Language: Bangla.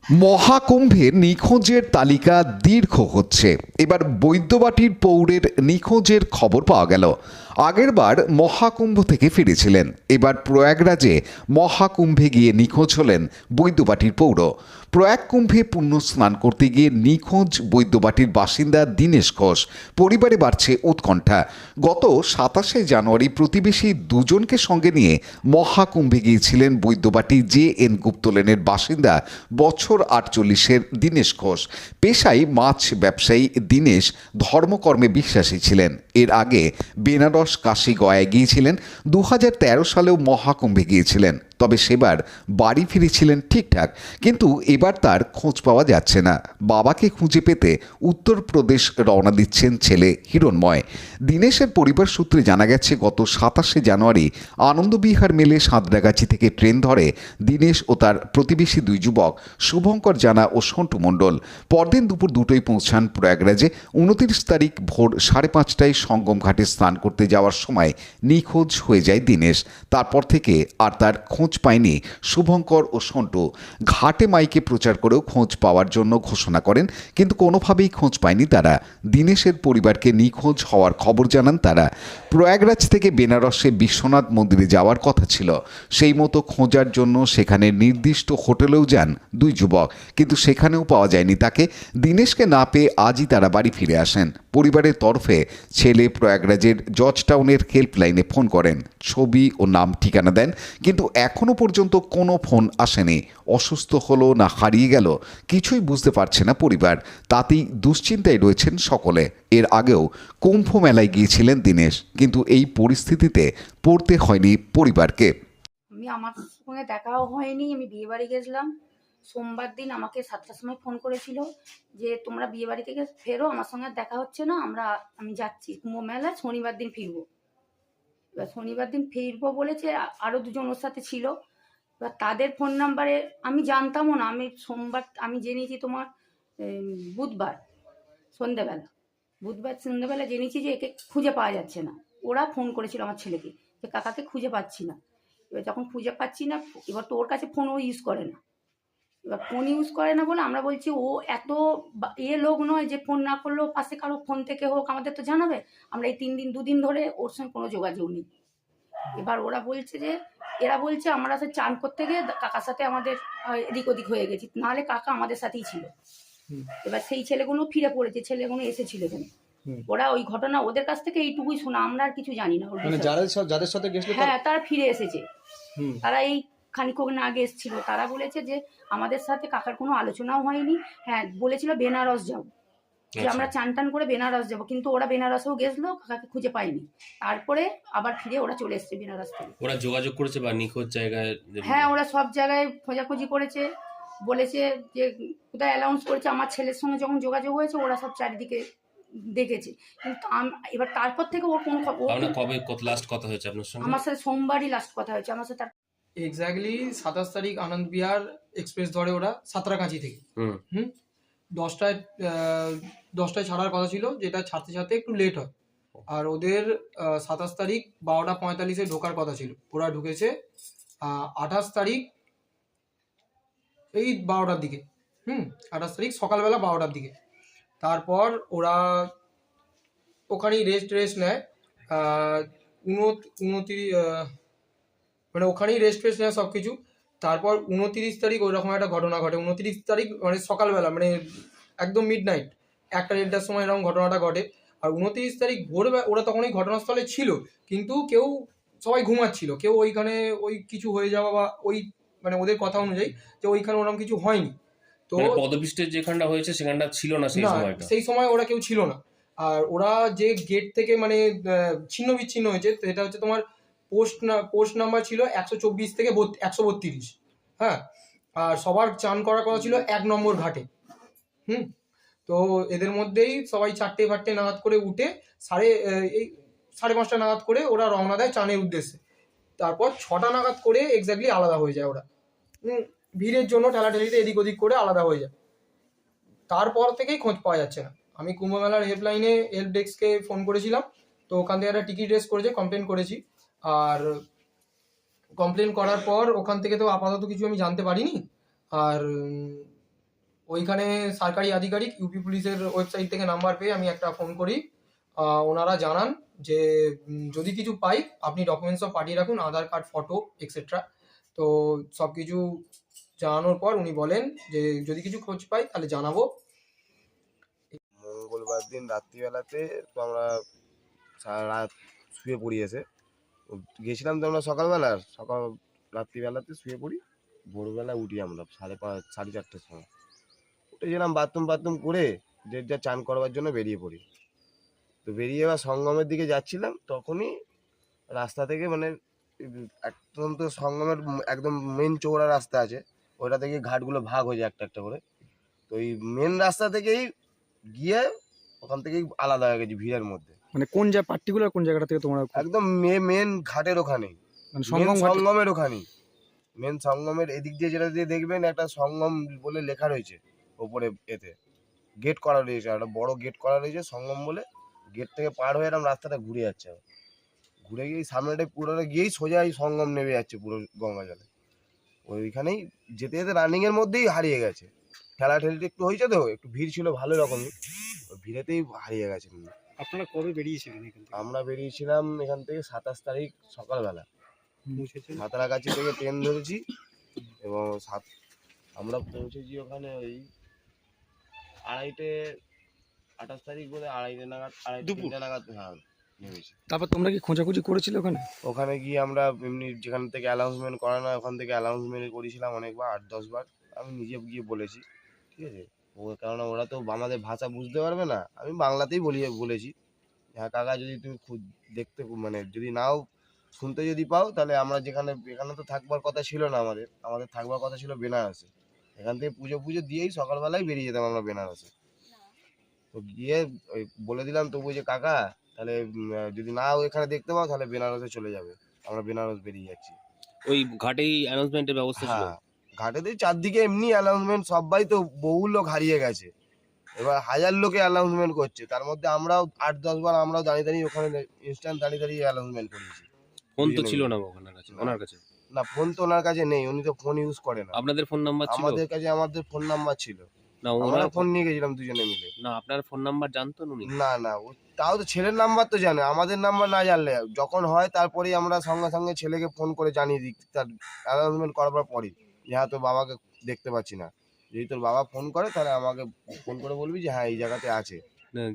মহাকুম্ভে নিখোঁজের তালিকা দীর্ঘ হচ্ছে। এবার বৈদ্যবাটির পৌরের নিখোঁজের খবর পাওয়া গেল। আগেরবার মহাকুম্ভ থেকে ফিরেছিলেন, এবার প্রয়াগরাজে মহাকুম্ভে গিয়ে নিখোঁজ হলেন বৈদ্যবাটির পৌর। প্রয়াগ কুম্ভে পুণ্য স্নান করতে গিয়ে নিখোঁজ বৈদ্যবাটির বাসিন্দা দীনেশ ঘোষ। পরিবারে বাড়ছে উৎকণ্ঠা। গত 27শে জানুয়ারি প্রতিবেশী দুজনকে সঙ্গে নিয়ে মহাকুম্ভে গিয়েছিলেন বৈদ্যবাটি JN গুপ্ত লেনের বাসিন্দা বছর 48-এর দীনেশ ঘোষ। পেশায় মাছ ব্যবসায়ী দীনেশ ধর্মকর্মে বিশ্বাসী ছিলেন। এর আগে বেনারস, কাশী, গয়ায় গিয়েছিলেন। 2013 সালেও মহাকুম্ভে গিয়েছিলেন, তবে সেবার বাড়ি ফিরেছিলেন ঠিকঠাক, কিন্তু এবার তার খোঁজ পাওয়া যাচ্ছে না। বাবাকে খুঁজে পেতে উত্তরপ্রদেশ রওনা দিচ্ছেন ছেলে হিরণময়। দীনেশের পরিবার সূত্রে জানা গেছে, গত 27শে জানুয়ারি আনন্দবিহার মেলে সাঁতরাগাছি থেকে ট্রেন ধরে দীনেশ ও তার প্রতিবেশী দুই যুবক শুভঙ্কর জানা ও সন্টু মণ্ডল। পরদিন দুপুর 2টোয় পৌঁছান প্রয়াগরাজে। 29 তারিখ ভোর 5:30টায় সঙ্গম ঘাটে স্নান করতে যাওয়ার সময় নিখোঁজ হয়ে যায় দীনেশ। তারপর থেকে আর তার খোঁজ পায়নি শুভঙ্কর ও সন্টু। ঘাটে মাইকে প্রচার করেও খোঁজ পাওয়ার জন্য ঘোষণা করেন, কিন্তু কোনোভাবেই খোঁজ পায়নি তারা। দীনেশের পরিবারকে নিখোঁজ হওয়ার খবর জানান তারা। প্রয়াগরাজ থেকে বেনারসে বিশ্বনাথ মন্দিরে যাওয়ার কথা ছিল। সেই মতো খোঁজার জন্য সেখানে নির্দিষ্ট হোটেলেও যান দুই যুবক, কিন্তু সেখানেও পাওয়া যায়নি তাকে। দীনেশকে না পেয়ে আজই তারা বাড়ি ফিরে আসেন। পরিবারের তরফে ছেলে প্রয়াগরাজের জর্জ টাউনের হেল্পলাইনে ফোন করেন, ছবি ও নাম ঠিকানা দেন, কিন্তু এখনও পর্যন্ত কোনো ফোন আসেনি। অসুস্থ হলো না হারিয়ে গেল কিছুই বুঝতে পারছে না পরিবার। তাতেই দুশ্চিন্তায় রয়েছেন সকলে। এর আগেও কুম্ভ মেলায় গিয়েছিলেন দীনেশ, কিন্তু এই পরিস্থিতিতে পড়তে হয়নি পরিবারকে। আমার সঙ্গে দেখাও হয়নি। আমি বিয়ে বাড়ি গেছিলাম সোমবার দিন। আমাকে 7টার সময় ফোন করেছিল যে তোমরা বিয়ে বাড়ি থেকে ফেরো, আমার সঙ্গে দেখা হচ্ছে না, আমি যাচ্ছি কুম্ভ মেলায়, শনিবার দিন ফিরবো। এবার শনিবার দিন ফিরবো বলেছে, আরও দুজন ওর সাথে ছিল। এবার তাদের ফোন নাম্বারে আমি জানতামও না। আমি জেনেছি তোমার বুধবার সন্ধ্যেবেলা জেনেছি যে একে খুঁজে পাওয়া যাচ্ছে না। ওরা ফোন করেছিল আমার ছেলেকে যে কাকাকে খুঁজে পাচ্ছি না। এবার যখন খুঁজে পাচ্ছি না, এবার তো ওর কাছে ফোন ও ইউজ করে না। এবার ফোন ইউজ করে না বলে আমরা বলছি ও এত লোক নয় যে ফোন না করলেও পাশে কারো ফোন থেকে হোক আমাদের তো জানাবে। আমরা এই 2 দিন ধরে ওর সঙ্গে কোনো যোগাযোগ নেই। এবার এরা বলছে আমরা সে চান করতে গিয়ে কাকার সাথে আমাদের এদিক ওদিক হয়ে গেছি, নাহলে কাকা আমাদের সাথেই ছিল। এবার সেই ছেলেগুলো ফিরে পড়েছে, ছেলেগুলো এসেছিল এখানে। ওরা ওই ঘটনা ওদের কাছ থেকে এইটুকুই শোনা, আমরা আর কিছু জানি না। যাদের সাথে গেছিল হ্যাঁ, তারা ফিরে এসেছে। তারা এই খানিকক্ষণ আগে এসেছিল। তারা বলেছে যে আমাদের সাথে কাকার কোনো আলোচনাও হয়নি। হ্যাঁ, বলেছিল বেনারস যাবো, যে আমরা চান টান করে বেনারস যাবো, কিন্তু ওরা বেনারসেও গেছিলো, কাকাকে খুঁজে পায়নি। তারপরে আবার ফিরে ওরা চলে এসছে বেনারস থেকে। ওরা যোগাযোগ করেছে বা নিখোঁজ জায়গায়? হ্যাঁ, ওরা সব জায়গায় খোঁজাখুঁজি করেছে, বলেছে যে কোথায় অ্যানাউন্স করেছে। আমার ছেলের সঙ্গে যখন যোগাযোগ হয়েছে ওরা সব চারিদিকে দেখেছে, কিন্তু এবার তারপর থেকে ওর কোনো কবে লাস্ট কথা হয়েছে আপনার সঙ্গে? আমার সাথে সোমবারই লাস্ট কথা হয়েছে আমার সাথে। এক্স্যাক্টলি 27 তারিখ আনন্দ বিহার এক্সপ্রেস ধরে ওরা সাঁতরাগাছি থেকে। 10টায় ছাড়ার কথা ছিল, যেটা ছাড়তে ছাড়তে একটু লেট হয়। আর ওদের 27 তারিখ 12:45-এ ঢোকার কথা ছিল। ওরা ঢুকেছে 28 তারিখ এই 12টার দিকে। 28 তারিখ সকালবেলা 12টার দিকে। তারপর ওরা ওখানেই রেস্ট নেয়। 29 মানে ওখানেই রেস্ট নেয় সব কিছু। তারপর 29 তারিখ ওইরকম একটা ঘটনা ঘটে। 29 তারিখ মানে সকালবেলা, মানে একদম মিড নাইট 1টা-1:30টার সময় এরকম ঘটনাটা ঘটে। আর 29 তারিখ ভোরবেলা ওরা তখন ওই ঘটনাস্থলে ছিল, কিন্তু সবাই ঘুমাচ্ছিল। কেউ ওইখানে ওই কিছু হয়ে যাওয়া বা ওই মানে ওদের কথা অনুযায়ী যে ওইখানে ওরকম কিছু হয়নি। তো পদপিষ্টের যেখানটা হয়েছে সেখানটা ছিল না সেই সময়টা। সেই সময় ওরা কেউ ছিল না। আর ওরা যে গেট থেকে মানে ছিন্ন বিচ্ছিন্ন হয়েছে, সেটা হচ্ছে তোমার পোস্ট নাম্বার ছিল 124 থেকে 132। হ্যাঁ, আর সবার চান করার কথা ছিল 1 নম্বর ঘাটে। তো এদের মধ্যেই সবাই 4টে নাগাদ করে উঠে 5:30 নাগাদ করে ওরা রওনা দেয় চানের উদ্দেশ্যে। তারপর 6টা নাগাদ করে এক্স্যাক্টলি আলাদা হয়ে যায় ওরা। ভিড়ের জন্য ঠেলাঠেলিতে এদিক ওদিক করে আলাদা হয়ে যায়। তারপর থেকেই খোঁজ পাওয়া যাচ্ছে না। আমি কুম্ভ মেলার হেল্পলাইনে হেল্প ডেস্ককে ফোন করেছিলাম, তো ওখান থেকে একটা টিকিট রেস করেছে, কমপ্লেন করেছি। আর কমপ্লেন করার পর ওখান থেকে তো আপাতত কিছু আমি জানতে পারিনি। আর ওইখানে সরকারি আধিকারিক ইউপি পুলিশের ওয়েবসাইট থেকে নাম্বার পেয়ে আমি একটা ফোন করি। ওনারা জানান যে যদি কিছু পাই আপনি ডকুমেন্টস সব পাঠিয়ে রাখুন, আধার কার্ড, ফটো এক্সেট্রা। তো সব কিছু জানানোর পর উনি বলেন যে যদি কিছু খোঁজ পাই তাহলে জানাবো। মঙ্গলবার দিন রাত্রিবেলাতে তো আমরা সারা রাত শুয়ে পড়ি এসে। গেছিলাম তো আমরা সকাল রাত্রিবেলাতে শুয়ে পড়ি। ভোরবেলা উঠি আমরা 5:30 4:30টার সময়। উঠে গেলাম বাথরুম করে যে যা চান করবার জন্য বেরিয়ে পড়ি। তো বেরিয়ে এবার সঙ্গমের দিকে যাচ্ছিলাম, তখনই রাস্তা থেকে মানে একদম তো সঙ্গমের একদম মেন চৌড়া রাস্তা আছে, ওইটা থেকে ঘাটগুলো ভাগ হয়ে যায় একটা একটা করে। তো এই মেন রাস্তা থেকেই গিয়ে ওখান থেকেই আলাদা হয়ে গেছি ভিড়ের মধ্যে। মানে পার্টিকুলার কোন জায়গাটা থেকে তোমরা একদম মেন ঘাটের ওখানেই, মানে সঙ্গমের ওখানেই, মেন সঙ্গমের এদিক দিয়ে যেটা দিয়ে দেখবেন একটা সঙ্গম বলে লেখা রয়েছে ওপরে, এতে গেট করা রয়েছে, একটা বড় গেট করা রয়েছে সঙ্গম বলে। গেট থেকে পার হয়ে এরকম রাস্তাটা ঘুরে যাচ্ছে, ঘুরে গিয়ে সামনেটাই পুরোটা গিয়েই সোজা এই সঙ্গম নেমে যাচ্ছে পুরো গঙ্গা জলে। ওইখানেই যেতে যেতে রানিংয়ের মধ্যেই হারিয়ে গেছে। ঠেলাঠেলিটা একটু হয়েছে, তো একটু ভিড় ছিল ভালো রকমই, ওই ভিড়েতেই হারিয়ে গেছে। আপনারা কবে বেরিয়েছিলেন এখান থেকে? আমরা বেরিয়েছিলাম এখান থেকে 27 তারিখ সকালবেলা। সাঁতরাগাছি থেকে ট্রেন ধরেছি এবং আমরা পৌঁছেছি ওখানে ওই 28 তারিখ বলে 3:30 নাগাদ হ্যাঁ নেমেছি। তারপর তোমরা কি খোঁজাখুঁজি করেছিলে ওখানে? ওখানে গিয়ে আমরা এমনি যেখান থেকে অ্যানাউন্সমেন্ট করা না ওখান থেকে অ্যানাউন্সমেন্ট করেছিলাম অনেকবার, 8-10 বার আমি নিজে গিয়ে বলেছি, ঠিক আছে। কেননা ওরা তো আমাদের ভাষা বুঝতে পারবে না, আমি বাংলাতেই বলেছি হ্যাঁ কাকা যদি তুমি দেখতে মানে যদি নাও শুনতে যদি পাও তাহলে আমরা এখানে তো থাকবার কথা ছিল না, আমাদের থাকবার কথা ছিল বেনারসে। এখান থেকে পুজো দিয়েই সকালবেলায় বেরিয়ে যেতাম আমরা বেনারসে। তো গিয়ে ওই বলে দিলাম তবু যে কাকা তাহলে যদি না এখানে দেখতে পাও তাহলে বেনারসে চলে যাবে, আমরা বেনারস বেরিয়ে যাচ্ছি। ওই ঘাটেই অ্যানাউন্সমেন্টের ব্যবস্থা ছিল? হ্যাঁ, ঘাটেতেই চারদিকে এমনি অ্যানাউন্সমেন্ট, সবাই তো বহু লোক হারিয়ে গেছে, এবার 1000 লোকে অ্যানাউন্সমেন্ট করছে, তার মধ্যে আমরাও 8-10 বার আমরাও দাঁড়িয়ে ওখানে ইনস্ট্যান্ট দাঁড়িয়ে অ্যানাউন্সমেন্ট করেছি। ফোন তো ছিল না ওনার কাছে? না, ফোন তো ওনার কাছে নেই, উনি তো ফোন ইউজ করে না। আপনাদের ফোন নাম্বার ছিল? আমাদের ফোন নাম্বার ছিল না, আমরা ফোন নিয়ে গেছিলাম দুজনে মিলে। না, আপনার ফোন নাম্বার জানতো উনি? না তাও তো ছেলের নাম্বার তো জানে, আমাদের নাম্বার না জানলে যখন হয় তারপরেই আমরা সঙ্গে সঙ্গে ছেলেকে ফোন করে জানিয়ে দিই তার অ্যানাউন্সমেন্ট করবার পরই যে হ্যাঁ তোর বাবাকে দেখতে পাচ্ছি না। যদি তোর বাবা ফোন করে তাহলে আমাকে ফোন করে বলবি যে হ্যাঁ এই জায়গাতে আছে।